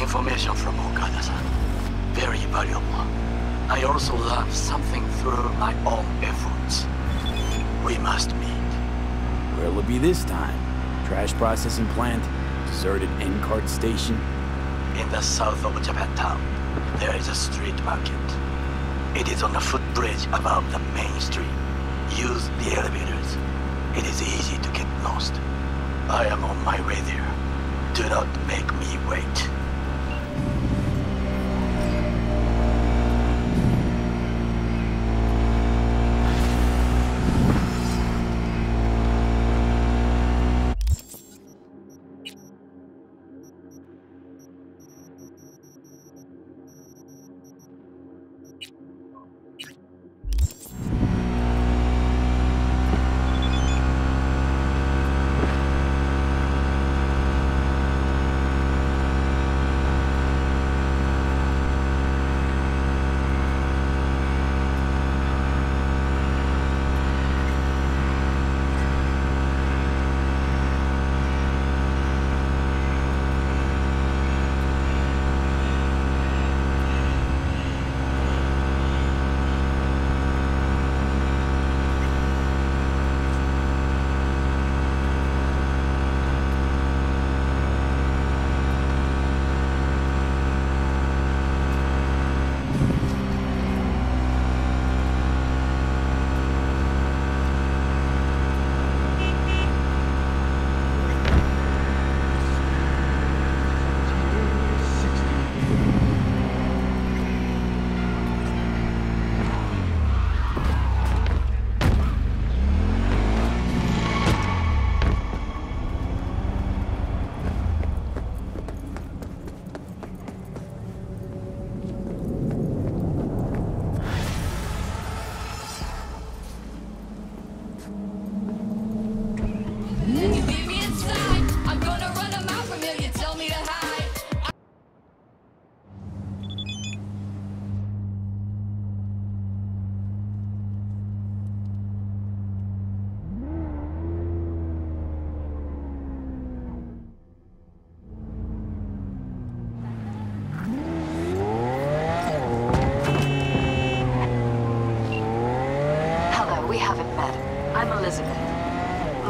Information from Okada-san. Very valuable. I also learned something through my own efforts. We must meet. Where'll it be this time? Trash processing plant? Deserted N-cart station? In the south of Japantown, there is a street market. It is on a footbridge above the main street. Use the elevators. It is easy to get lost. I am on my way there. Do not make me wait.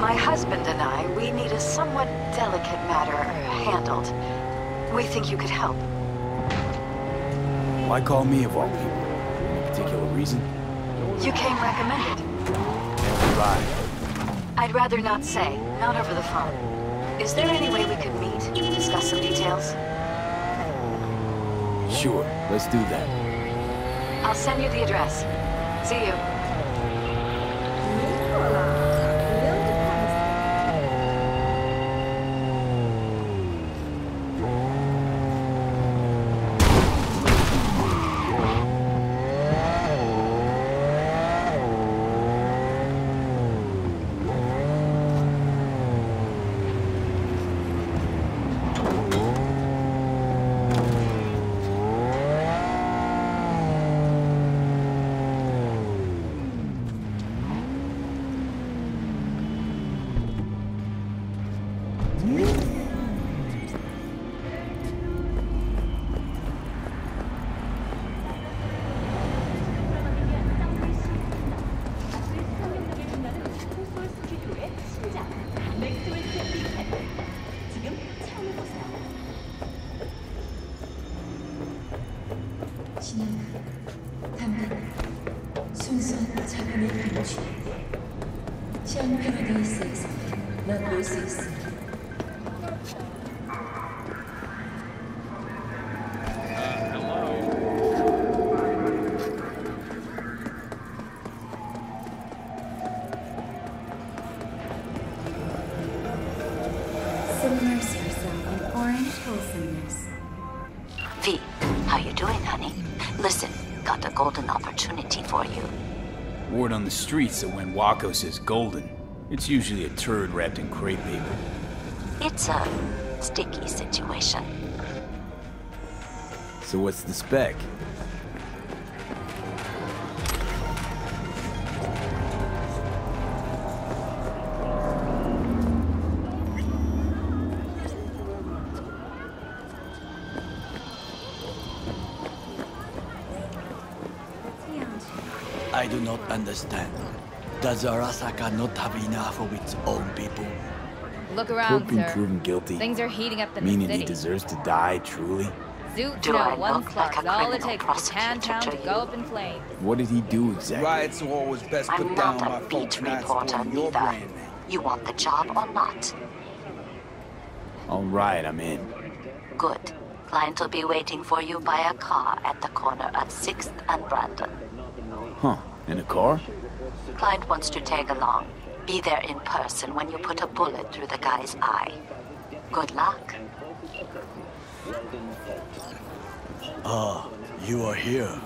My husband and I, we need a somewhat delicate matter handled. We think you could help. Why call me of all people? Any particular reason? You came recommended. And why? I'd rather not say, not over the phone. Is there any way we could meet, discuss some details? Sure, let's do that. I'll send you the address. See you. 순수한 자본의 근주 시안 패러다이스에서 넌 볼 수 있습니다. Submerge yourself in orange wholesomeness. V, how you doing, honey? Listen, got a golden opportunity for you. Word on the streets that when Wako says golden, it's usually a turd wrapped in crepe paper. It's a sticky situation. So what's the spec? I do not understand. Does Arasaka not have enough of its own people? Look Cook around, being sir. proven guilty, Things are heating up in the meaning city. he deserves to die, truly? Zoot, Do I one look like spark a is all it criminal takes for Town prosecutor to to go you? up in flames. What did he do exactly? Riots are always best put I'm down not by a folks beat not reporter supporting your neither. brand name. You want the job or not? All right, I'm in. Good. Client will be waiting for you by a car at the corner of 6th and Brandon. Huh, in a car? Client wants to tag along. Be there in person when you put a bullet through the guy's eye. Good luck. Ah, you are here.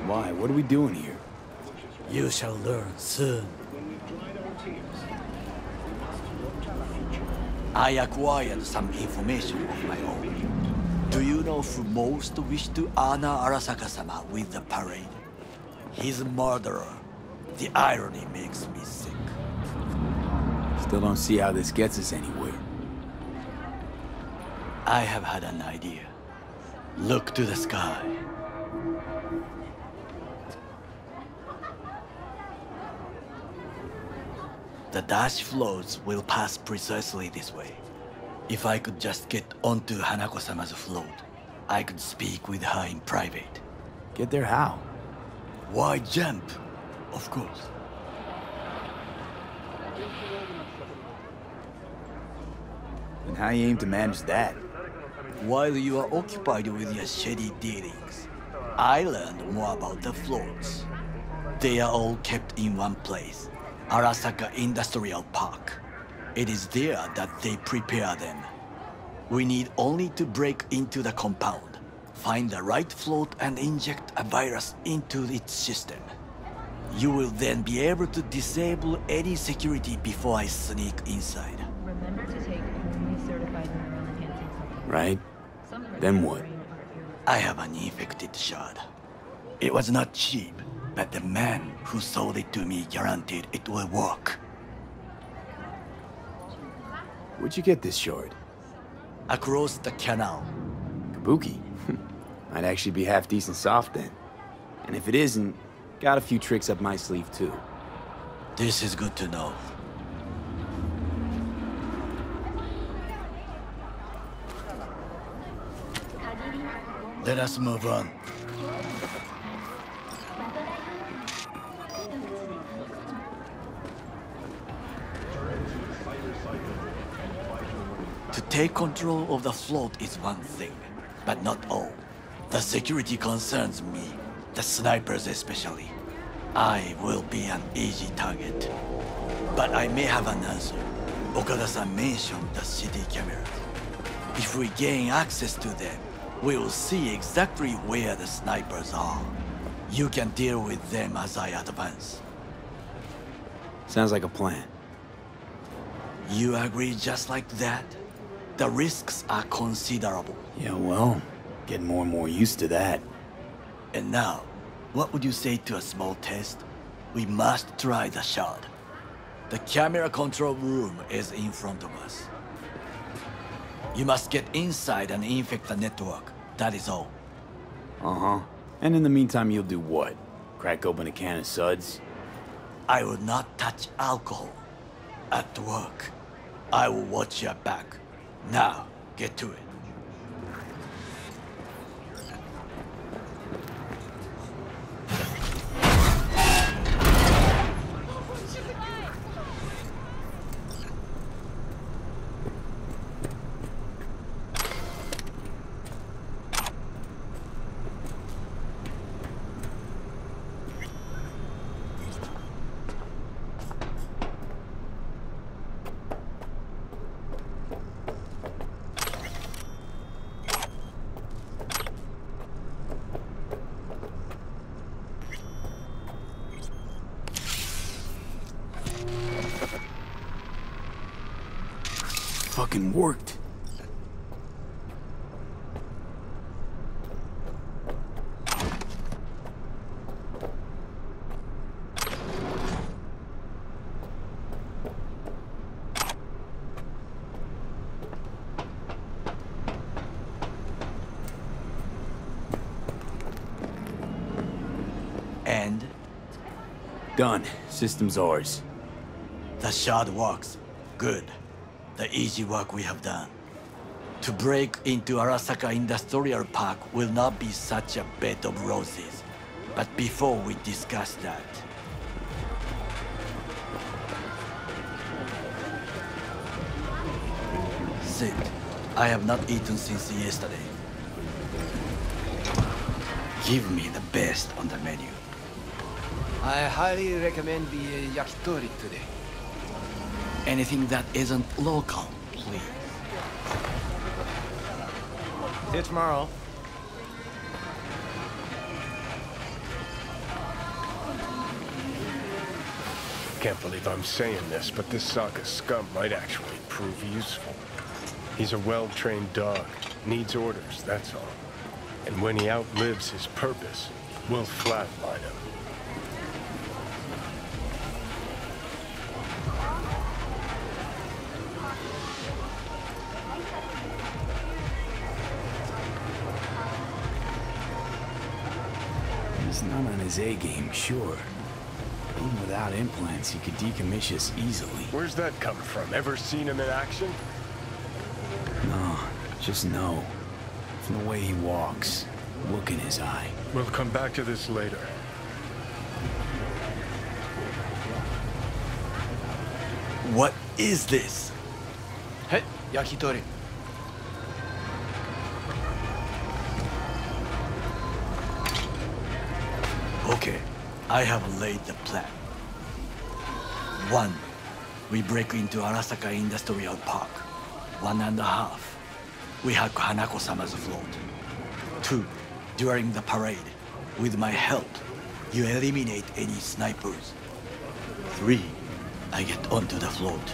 Why? What are we doing here? You shall learn soon. I acquired some information of my own. Do you know who most wish to honor Arasaka-sama with the parade? He's a murderer. The irony makes me sick. Still don't see how this gets us anywhere. I have had an idea. Look to the sky. The dash floats will pass precisely this way. If I could just get onto Hanako-sama's float, I could speak with her in private. Get there how? Why jump? Of course. And how you aim to manage that? While you are occupied with your shady dealings, I learned more about the floats. They are all kept in one place, Arasaka Industrial Park. It is there that they prepare them. We need only to break into the compound, find the right float and inject a virus into its system. You will then be able to disable any security before I sneak inside. Remember to take only certified mineral enhancing supplements. Right? Some Then what? I have an infected shard. It was not cheap, but the man who sold it to me guaranteed it will work. Where'd you get this shard? Across the canal. Kabuki. Might actually be half decent soft then. And if it isn't, got a few tricks up my sleeve too. This is good to know. Let us move on. To take control of the float is one thing, but not all. The security concerns me, the snipers especially. I will be an easy target. But I may have an answer. Okada-san mentioned the city cameras. If we gain access to them, we will see exactly where the snipers are. You can deal with them as I advance. Sounds like a plan. You agree just like that? The risks are considerable. Yeah, well, getting more and more used to that. And now, what would you say to a small test? We must try the shard. The camera control room is in front of us. You must get inside and infect the network. That is all. Uh-huh. And in the meantime, you'll do what? Crack open a can of suds? I will not touch alcohol. At work, I will watch your back. Now, get to it. Fucking worked. Done. System's ours. The shard works. Good. The easy work we have done. To break into Arasaka Industrial Park will not be such a bed of roses. But before we discuss that... Sit. I have not eaten since yesterday. Give me the best on the menu. I highly recommend the yakitori today. Anything that isn't local, please. See you tomorrow. Can't believe I'm saying this, but this Sokka scum might actually prove useful. He's a well-trained dog. Needs orders, that's all. And when he outlives his purpose, we'll flatline him. He's not on his A-game, sure. Even without implants, he could decommission us easily. Where's that come from? Ever seen him in action? No, just no. From the way he walks, look in his eye. We'll come back to this later. What is this? Hey, yakitori. Okay, I have laid the plan. 1. We break into Arasaka Industrial Park. 1.5. We hack Hanako-sama's float. 2. During the parade, with my help, you eliminate any snipers. 3. I get onto the float.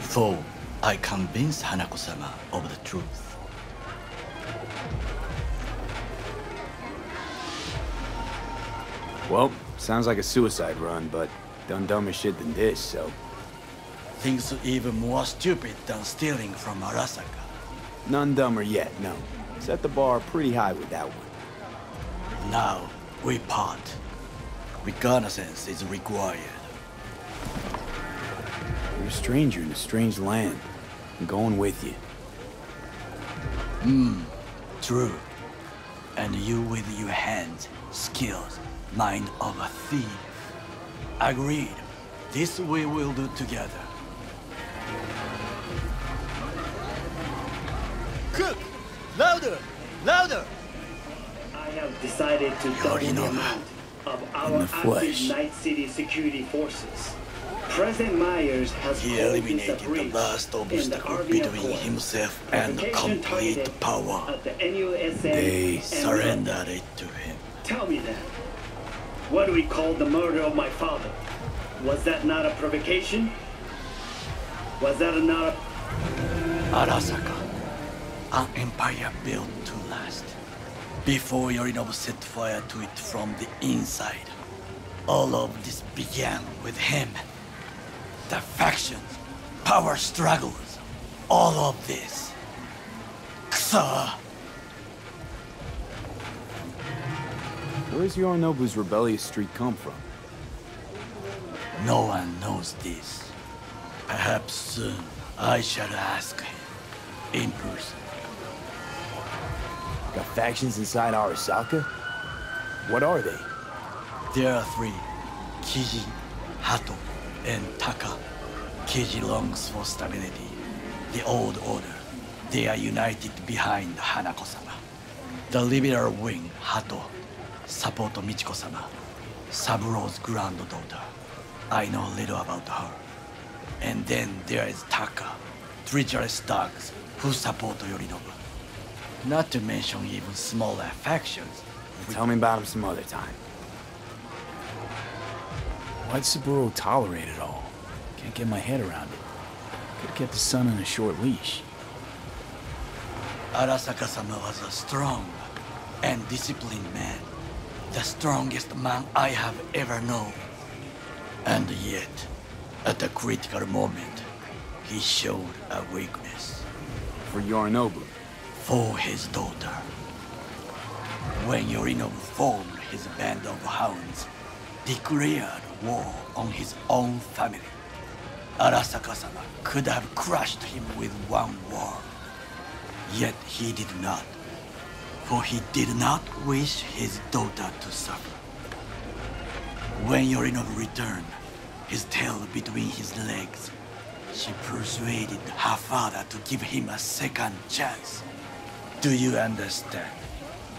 4. I convince Hanako-sama of the truth. Well, sounds like a suicide run, but done dumber shit than this, so... Things even more stupid than stealing from Arasaka. None dumber yet, no. Set the bar pretty high with that one. Now, we part. Reconnaissance is required. You're a stranger in a strange land. I'm going with you. True. And you with your hands, skills, mind of a thief. Agreed. This we will do together. Cook! Louder! Louder! I have decided to double the amount of our active Night City security forces. President Myers has He called this a eliminated the breach last in the obstacle Army between Accord. himself and Provocation complete targeted power. at the NUSA They and surrendered it to him. Tell me then, what do we call the murder of my father? Was that not a provocation? Was that not a... Arasaka, an empire built to last. Before Yorinobu set fire to it from the inside. All of this began with him. The factions, power struggles, all of this. Ksa! Where's Yorinobu's rebellious streak come from? No one knows this. Perhaps soon I shall ask him in person. Got factions inside Arasaka? What are they? There are 3. Kiji, Hato, and Taka. Kiji longs for stability. The old order. They are united behind Hanako-sama. The liberal wing, Hato, support Michiko-sama, Saburo's granddaughter. I know little about her. And then there is Taka, treacherous dogs who support Yorinobu. Not to mention even smaller factions. Tell me about him some other time. Why'd Saburo tolerate it all? Can't get my head around it. Could've kept his son on a short leash. Arasaka-sama was a strong and disciplined man. The strongest man I have ever known. And yet, at a critical moment, he showed a weakness. For Yorinobu? For his daughter. When Yorinobu formed his band of hounds, declared war on his own family. Arasaka-sama could have crushed him with one word. Yet he did not, for he did not wish his daughter to suffer. When Yorinobu returned, his tail between his legs, she persuaded her father to give him a second chance. Do you understand?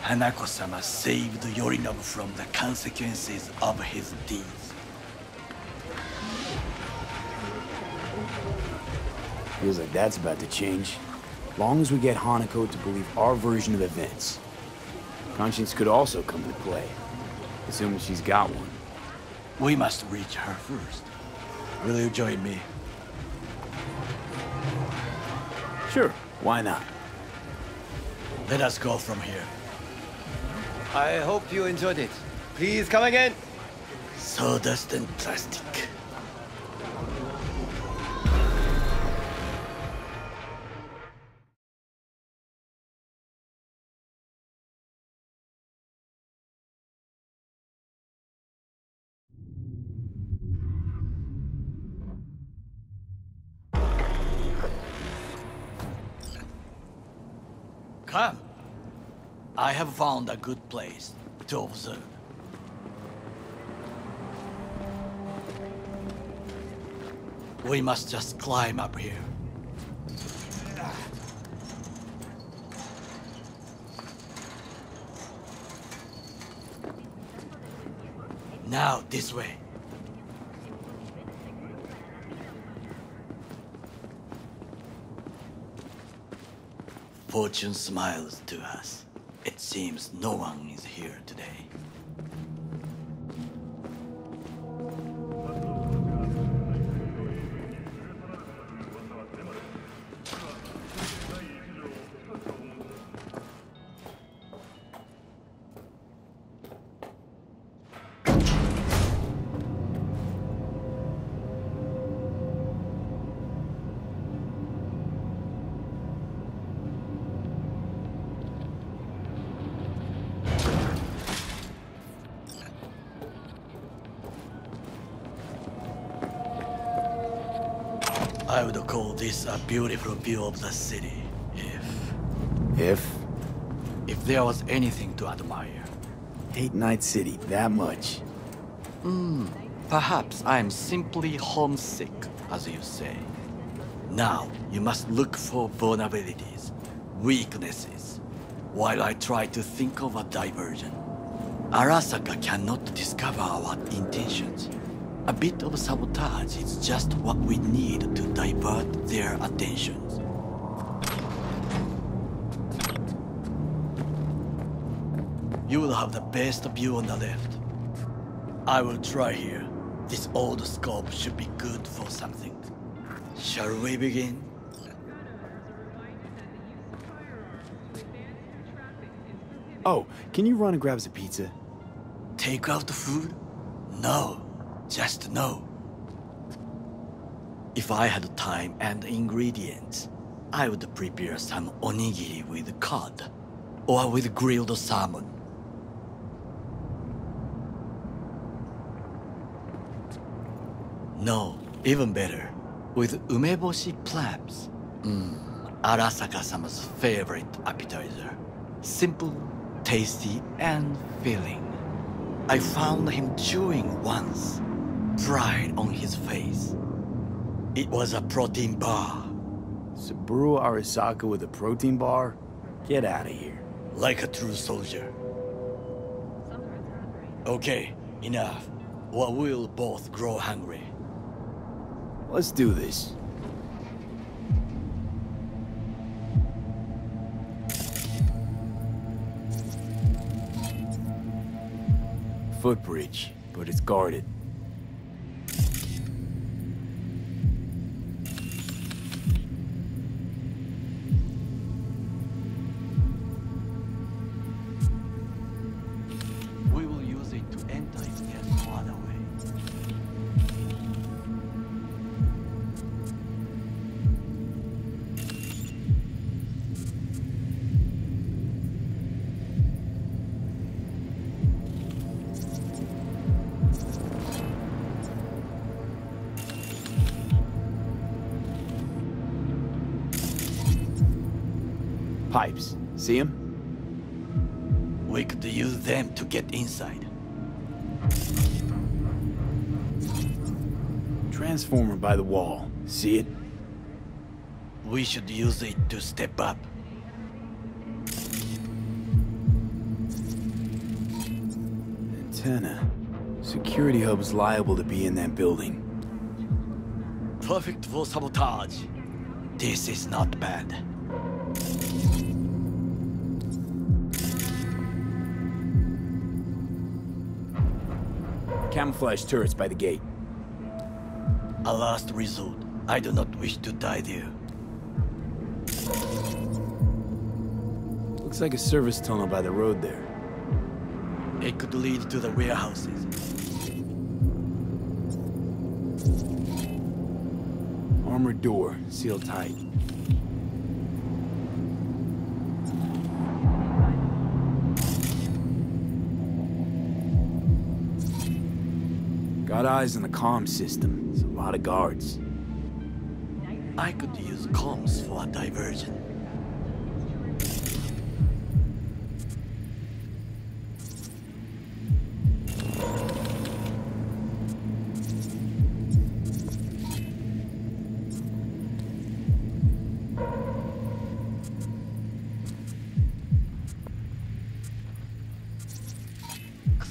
Hanako-sama saved Yorinobu from the consequences of his deeds. Feels like that's about to change. Long as we get Hanako to believe our version of events. Conscience could also come into play, assuming she's got one. We must reach her first. Will you join me? Sure, why not? Let us go from here. I hope you enjoyed it. Please come again. Sawdust and plastic. Come. I have found a good place to observe. We must just climb up here. Now, this way. Fortune smiles to us. It seems no one is here today. I would call this a beautiful view of the city, if there was anything to admire. Hate Night City that much. Perhaps I'm simply homesick, as you say. Now, you must look for vulnerabilities, weaknesses, while I try to think of a diversion. Arasaka cannot discover our intentions. A bit of sabotage is just what we need to divert their attentions. You will have the best view on the left. I will try here. This old scope should be good for something. Shall we begin? Oh, can you run and grab us a pizza? Take out food? No. Just no. If I had time and ingredients, I would prepare some onigiri with cod, or with grilled salmon. No, even better, with umeboshi clams. Arasaka-sama's favorite appetizer. Simple, tasty, and filling. I found him chewing once. Pride on his face. It was a protein bar. Saburo Arasaka with a protein bar? Get out of here. Like a true soldier. Okay, enough. Or we'll both grow hungry. Let's do this. Footbridge, but it's guarded. We will use it to enter its guest farther away. Pipes. See them? We could use them to get inside. Transformer by the wall. See it? We should use it to step up. Antenna. Security hub's liable to be in that building. Perfect for sabotage. This is not bad. Camouflage turrets by the gate. A last resort. I do not wish to die there. Looks like a service tunnel by the road there. It could lead to the warehouses. Armored door, sealed tight. Got eyes on the comm system. There's a lot of guards. I could use comms for a diversion.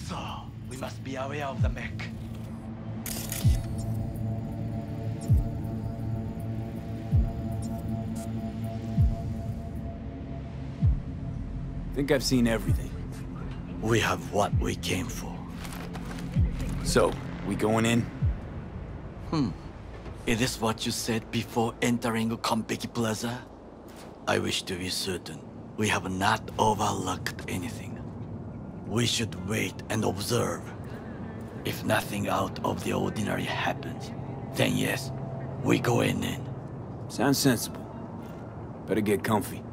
So, we must be aware of the mech. Think I've seen everything. We have what we came for. So, we going in? Is this what you said before entering Konpeki Plaza? I wish to be certain we have not overlooked anything. We should wait and observe. If nothing out of the ordinary happens, then yes, we go in. Sounds sensible. Better get comfy.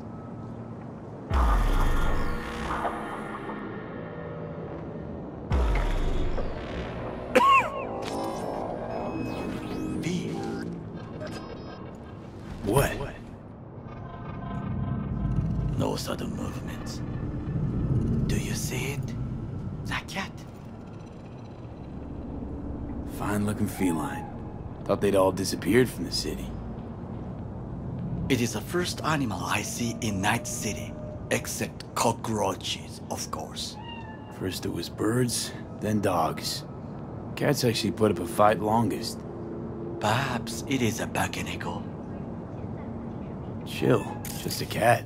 What? No sudden movements. Do you see it? The cat? Fine-looking feline. Thought they'd all disappeared from the city. It is the first animal I see in Night City, except cockroaches, of course. First it was birds, then dogs. Cats actually put up a fight longest. Perhaps it is a Bakeneko. Chill, just a cat.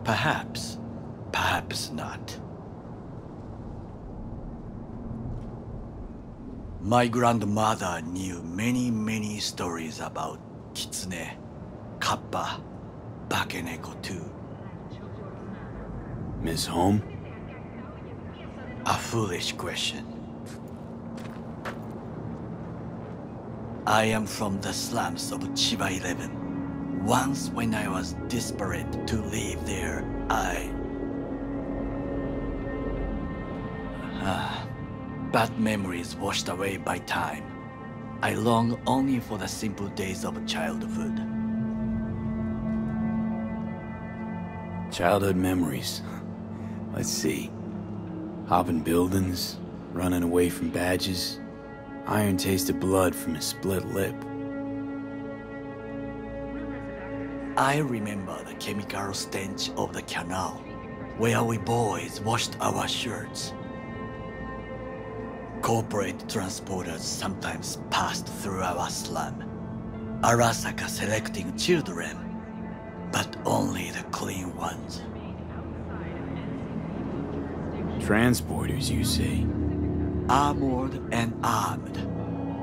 Perhaps. Perhaps not. My grandmother knew many stories about Kitsune, Kappa, Bakeneko too. Miss Home? A foolish question. I am from the slums of Chiba 11. Once when I was desperate to live there, bad memories washed away by time. I long only for the simple days of childhood. Childhood memories. Let's see. Hopping buildings, running away from badges, iron taste of blood from a split lip. I remember the chemical stench of the canal, where we boys washed our shirts. Corporate transporters sometimes passed through our slum, Arasaka selecting children, but only the clean ones. Transporters, you say? Armored and armed.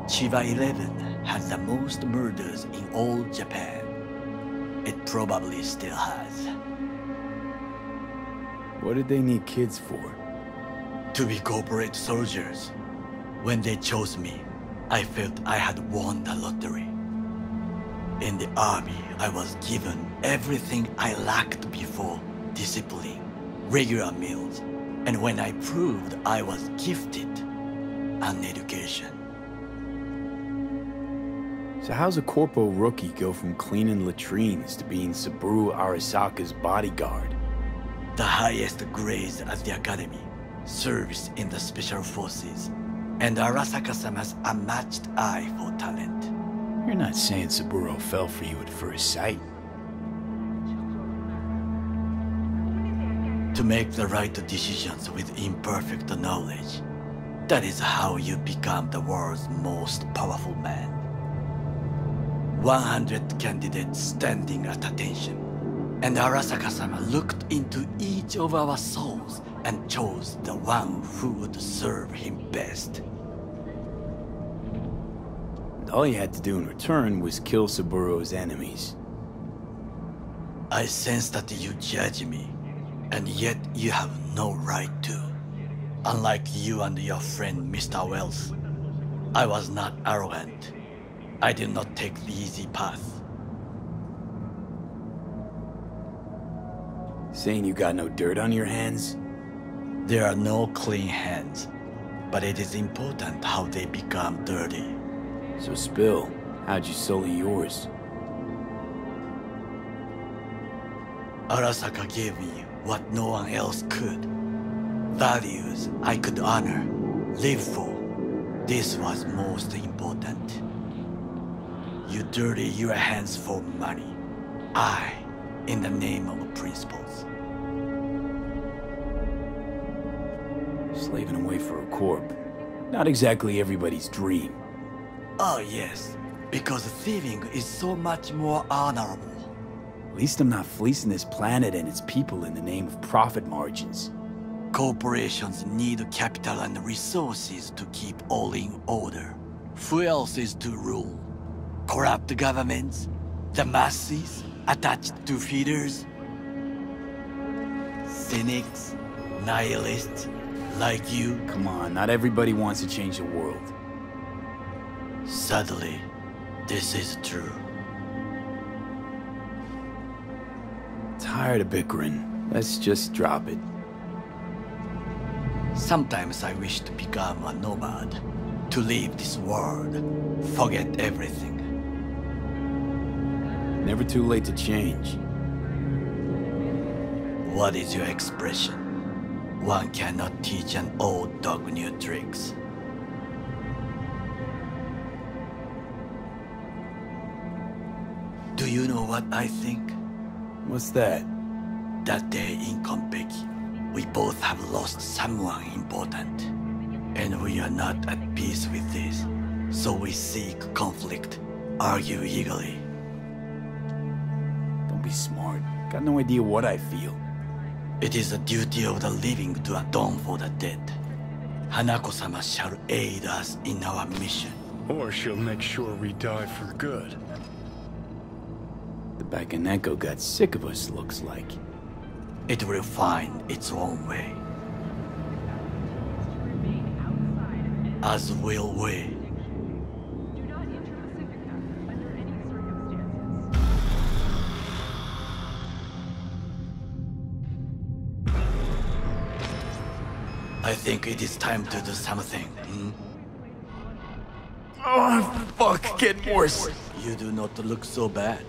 Chiba 11 has the most murders in all Japan. It probably still has. What did they need kids for? To be corporate soldiers. When they chose me, I felt I had won the lottery. In the army, I was given everything I lacked before: discipline, regular meals, and when I proved I was gifted, an education. So how's a corpo rookie go from cleaning latrines to being Saburo Arasaka's bodyguard? The highest grades at the academy, service in the special forces, and Arasaka-sama's unmatched eye for talent. You're not saying Saburo fell for you at first sight. To make the right decisions with imperfect knowledge, that is how you become the world's most powerful man. 100 candidates standing at attention, and Arasaka-sama looked into each of our souls and chose the one who would serve him best. And all you had to do in return was kill Saburo's enemies. I sense that you judge me, and yet you have no right to. Unlike you and your friend Mr. Wells, I was not arrogant. I did not take the easy path. Saying you got no dirt on your hands? There are no clean hands, but it is important how they become dirty. So spill, how'd you sully yours? Arasaka gave me what no one else could. Values I could honor, live for. This was most important. You dirty your hands for money. I, in the name of principles. Slaving away for a corp. Not exactly everybody's dream. Oh yes, because thieving is so much more honorable. At least I'm not fleecing this planet and its people in the name of profit margins. Corporations need capital and resources to keep all in order. Who else is to rule? Corrupt governments? The masses attached to feeders? Cynics? Nihilists? Like you? Come on, not everybody wants to change the world. Sadly, this is true. Tired of bickering. Let's just drop it. Sometimes I wish to become a nomad, to leave this world, forget everything. Never too late to change. What is your expression? One cannot teach an old dog new tricks. Do you know what I think? What's that? That day in Konpeki, we both have lost someone important. And we are not at peace with this. So we seek conflict, argue eagerly. Don't be smart. Got no idea what I feel. It is the duty of the living to atone for the dead. Hanako-sama shall aid us in our mission. Or she'll make sure we die for good. The Bakaneko got sick of us, looks like. It will find its own way. As will we. I think it is time to do something. Oh, fuck, get worse. You do not look so bad.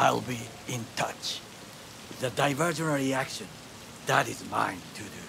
I'll be in touch. The diversionary action, that is mine to do.